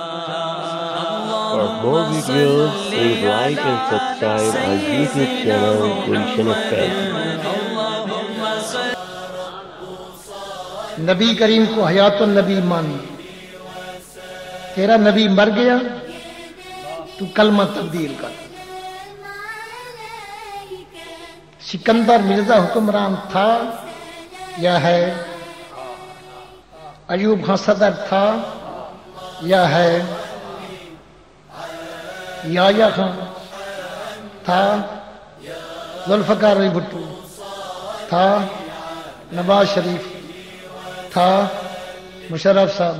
For more videos, please like and subscribe our YouTube channel Gulshan of Faith. نبی کریم کو حیات النبی مان، تیرا نبی مر گیا تو کلمہ تبدیل کر۔ سکندر مرزا حکمران تھا یا ہے، ایوب خان صدر تھا یا ہے، یحییٰ خان تھا، ذوالفقار علی بھٹو تھا، نواز شریف تھا، مشرف صاحب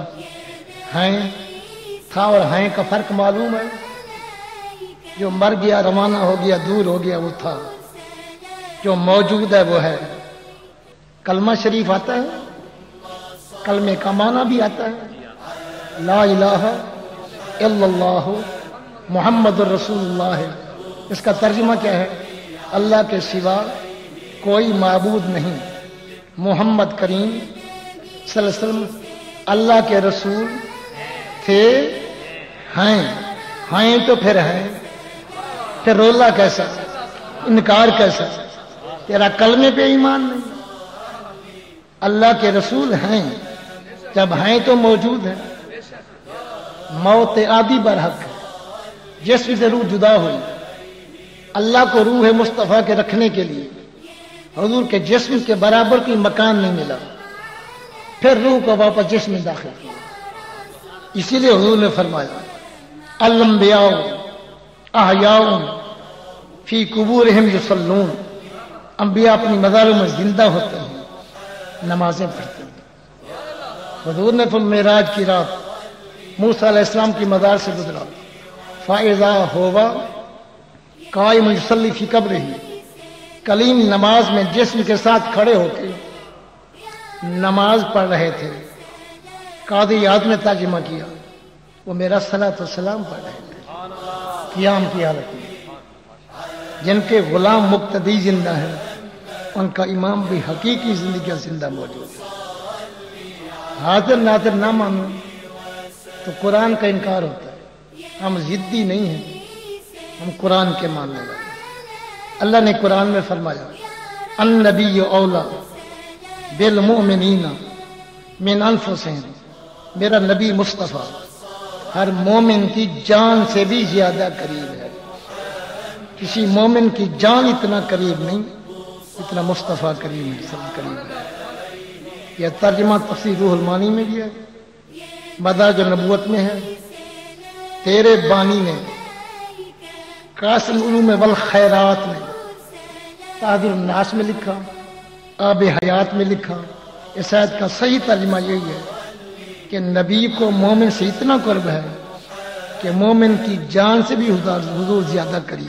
ہیں، تھا اور ہیں کا فرق معلوم ہے؟ جو مر گیا روانہ ہو گیا دور ہو گیا وہ تھا، جو موجود ہے وہ ہے۔ کلمہ شریف آتا ہے، کلمے کا معنی بھی آتا ہے، لا الہ الا اللہ محمد الرسول اللہ۔ اس کا ترجمہ کیا ہے؟ اللہ کے سوا کوئی معبود نہیں، محمد کریم صلی اللہ علیہ وسلم اللہ کے رسول تھے، ہیں تو پھر ہیں، پھر رولا کیسا، انکار کیسا؟ تیرا کلمے پہ ایمان نہیں۔ اللہ کے رسول ہیں، جب ہیں تو موجود ہیں۔ موت عادی برحق ہے، جسم سے روح جدا ہوئی، اللہ کو روح مصطفیٰ کے رکھنے کے لیے حضور کے جسم کے برابر کوئی مکان نہیں ملا، پھر روح کو واپس جسم میں داخل کیا۔ اسی لیے حضور نے فرمایا الانبیاء احیاء فی قبورہم یصلون، انبیاء اپنی مزاروں میں زندہ ہوتے ہیں، نمازیں پڑھتے ہیں۔ حضور نے معراج کی رات موسیٰ علیہ السلام کی مزار سے گزرا، فَإِذَا هُوَ قَائِمٌ يُصَلِّي فِي قَبْرِهِ، کلیم نماز میں جسم کے ساتھ کھڑے ہو کے نماز پڑھ رہے تھے۔ قاضی اعظم نے ترجمہ کیا، وہ میرا صلاۃ والسلام پڑھ رہے تھے قیام کی حالت میں۔ جن کے غلام مقتدی زندہ ہیں ان کا امام بھی حقیقی زندگی زندہ موجود ہے۔ حاضر ناظر نہ مانو تو قرآن کا انکار ہوتا ہے۔ ہم ضدی نہیں ہیں، ہم قرآن کے ماننے والے۔ اللہ نے قرآن میں فرمایا النبی اولا بالمؤمنین من انفسہم، میرا نبی مصطفیٰ ہر مومن کی جان سے بھی زیادہ قریب ہے۔ کسی مومن کی جان اتنا قریب نہیں اتنا مصطفیٰ کریم سب قریب ہے۔ یہ ترجمہ تفسیر روح المانی میں بھی ہے، مدارج النبوت میں ہے۔ تیرے بانی نے قاسم العلوم والخیرات میں، تعدیر الناس میں لکھا، آب حیات میں لکھا۔ اس آیت کا صحیح ترجمہ یہی ہے کہ نبی کو مومن سے اتنا قرب ہے کہ مومن کی جان سے بھی حضور زیادہ قریب۔